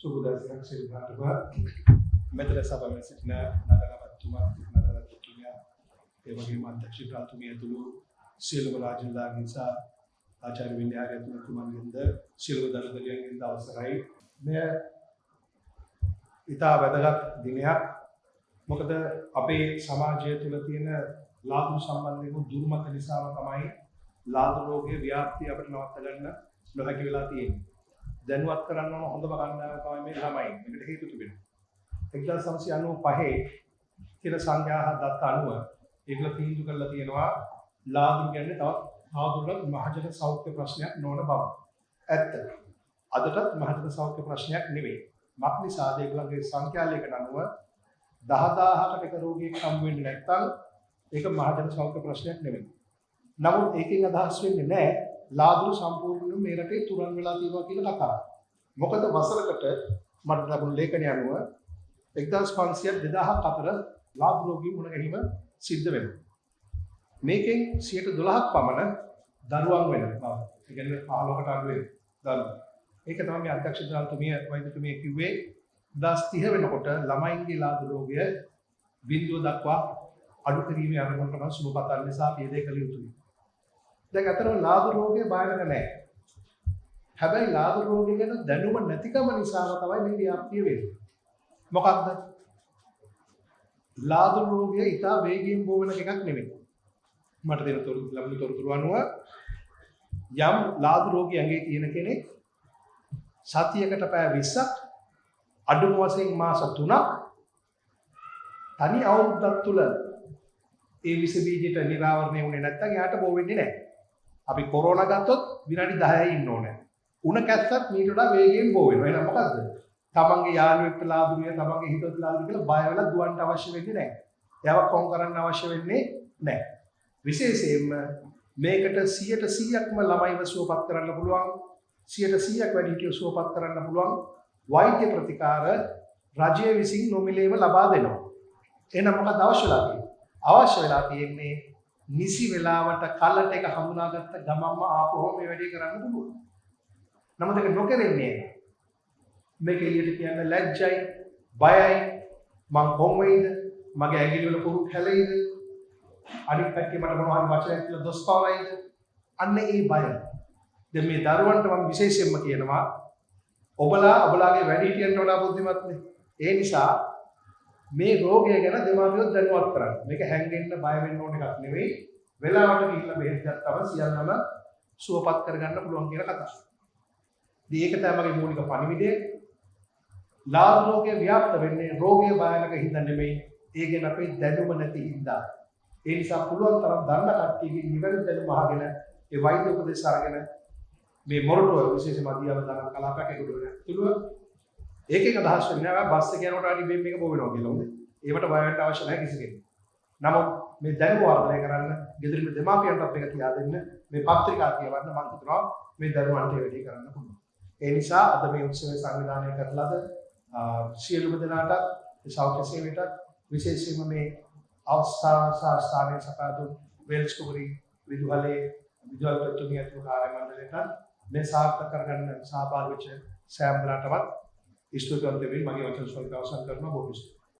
සුබදස්සක් සිල්වාටව මෙතන සභාවේ සිටින නගරපතිතුමා නගරපතිතුමිය ඒ වගේම අධ්‍යක්ෂකතුමිය ඇතුළු සියලුම රාජ්‍යධාරීන් සහ ආචාර්ය විද්‍යාඥතුමන්ගෙන්ද සියලුම දළදලියන්ගෙන්ද අවසරයි. මෙය ඉතා වැදගත් දිනයක්. මොකද අපේ සමාජය තුළ තියෙන ලාදු සම්බන්ධයෙන් දුර්මත නිසාම තමයි ලාදු රෝගයේ ව්‍යාප්තිය අපිට නවත්ත ගන්න නොහැකි වෙලා තියෙන්නේ. දැනුවත් කරන්න ඕන හොඳම කණ්ඩායම තමයි මේ ළමයි. මේකට හේතු තිබෙනවා. 1995 කියන සංඛ්‍යා දත්ත අනුව ඒගොල්ලෝ තීන්දුව කරලා තියෙනවා ලාදු කියන්නේ තවදුරටත් මහජන සෞඛ්‍ය ප්‍රශ්නයක් නොවන බව. ඇත්ත. අදටත් මහජන සෞඛ්‍ය ප්‍රශ්නයක් නෙවෙයි. මක් නිසාද ඒගොල්ලන්ගේ සංඛ්‍යා ලේඛන අනුව 10000කට එක රෝගියෙක් හම් වෙන්නේ නැත්නම් ඒක මහජන සෞඛ්‍ය ප්‍රශ්නයක් නෙවෙයි. නමුත් ඒකෙන් අදහස් වෙන්නේ නැහැ ලාදු සම්පූර්ණයෙන් මේ රටේ තුරන් වෙලා තියෙනවා කියන කතාව. මොකද වසරකට මට ලැබුණු ලේඛනය අනුව 1500 2000ක් අතර ලාදු රෝගී මුණ ගැනීම සිද්ධ වෙනවා. මේකෙන් 12%ක් පමණ දරුවන් වෙනවා. ඒ කියන්නේ 15කට අඩු වෙන දරුවෝ. ඒක තමයි මේ අධ්‍යක්ෂකතුමිය වෛද්‍යතුමිය කිව්වේ 2030 වෙනකොට ළමයින්ගේ ලාදු රෝගය බිඳුව දක්වා අඩු කිරීමේ අරමුණට නම් සුබ පතන නිසා අපි ඒ දේ කළ යුතුයි. දැන් අතරම ලාදු රෝගය භයානක නැහැ. හැබැයි ලාදු රෝගය ගැන දැනුම නැතිකම නිසා තමයි මේ ව්‍යාප්තිය වෙන්නේ. මොකක්ද? ලාදු රෝගය ඉතා වේගයෙන් බෝ වෙන එකක් නෙමෙයි. මට දෙන ලැබුණු තොරතුරු අනුව යම් ලාදු රෝගී ඇඟේ තියෙන කෙනෙක් සතියකට පැය 20ක් අඩුම වශයෙන් මාස 3ක් තනි අවුරුද්දක් තුල ඒ විස බීජයට නිරාවරණය වුණේ නැත්නම් එයාට බෝ වෙන්නේ නැහැ. අපි කොරෝනා ගත්තොත් විනාඩි 10යි ඉන්න ඕනේ. උණ කැස්සත් මීට වඩා වේගයෙන් බෝ වෙනවා. එහෙනම් මොකද්ද? තමන්ගේ යාළුවෙක්ට ලාදුරිය, තමන්ගේ හිතවත ලාදුරිය කියලා බය වෙලා දුවන්න අවශ්‍ය වෙන්නේ නැහැ. එයාව කොම් කරන්න අවශ්‍ය වෙන්නේ නැහැ. විශේෂයෙන්ම මේකට 100%ක්ම ළමයිව සුවපත් කරන්න පුළුවන්, 100%ක් වැඩිහිටියෝ සුවපත් කරන්න පුළුවන් වෛද්‍ය ප්‍රතිකාර රජය විසින් නොමිලේම ලබා දෙනවා. එහෙනම් මොකක්ද අවශ්‍ය වෙලා තියෙන්නේ? අවශ්‍ය වෙලා තියෙන්නේ නිසි වෙලාවට කලට එක හඳුනාගත්ත ගමම්ම ආපුවම මේ වැඩේ කරන්න පුළුවන්. නමුත් ඒක නොකරන්නේ මේක එළියට කියන්න ලැජ්ජයි, බයයි, මං කොම් වෙයිද, මගේ ඇඟිලි වල කුරුක් හැලෙයිද, අනිත් පැත්තේ මට මොනවා හරි වචනයක් කියලා දොස් පවරයිද? අන්න ඒ බය. දැන් මේ දරුවන්ට මම විශේෂයෙන්ම කියනවා ඔබලාගේ වැඩිහිටියන්ට වඩා බුද්ධිමත්නේ. ඒ නිසා මේ රෝගය ගැන දෙමාපියෝ දැනුවත් කරන්න. මේක හැංගෙන්න බය වෙන්න ඕන එකක් නෙවෙයි. වෙලාවට ගිහිල්ලා බෙහෙත් ගත්තම සියල්ලම සුවපත් කරගන්න පුළුවන් කියන කතාව. ඉතින් ඒක තමයි මගේ මූලික පණිවිඩය. ලාදු රෝගය ව්‍යාප්ත වෙන්නේ රෝගයේ භයානක හින්දා නෙමෙයි. ඒ ගැන අපේ දැනුම නැති හින්දා. ඒ නිසා පුළුවන් තරම් දන්න කට්ටියකින් නිවැරදි දැනුම අහගෙන ඒ වෛද්‍ය උපදෙස් අරගෙන මේ මොරටුව විශේෂම අධ්‍යාපන කලාපයක් එකතු වෙන තුළුව ඒකෙන් අදහස් වෙන්නේ නැහැ බස් එක යනකොට හරි බෙම් එක බෝ වෙනවා කියලා. හොඳයි. ඒවට බය වෙන්න අවශ්‍ය නැහැ කිසි කෙනෙක්. නමුත් මේ දැනුම වර්ධනය කරන්න ගෙදරින් දෙමාපියන්ටත් මේක කියා දෙන්න මේ පත්‍රිකා කියවන්න මම හිතනවා මේ දරුවන්ට ඒ වැඩේ කරන්න පුළුවන්. ඒ නිසා අද මේ උත්සවය සංවිධානය කරලාද සියලුම දෙනාට සෞඛ්‍ය සේවයට විශේෂයෙන්ම මේ අවස්ථාවේ සකස් වෙල්ස් කුමරි විදුහලේ විදුහල් ප්‍රතිනිධි ඇතුළු කාර්ය මණ්ඩලයට මේ සාර්ථක කරගන්න සහභාගී වෙච්ච සෑම දෙනාටම ස්තුතිවන්ත වෙමි. මගේ වචන ස්වල්ප අවසන් කරනවා. බොහෝ ස්තුතියි.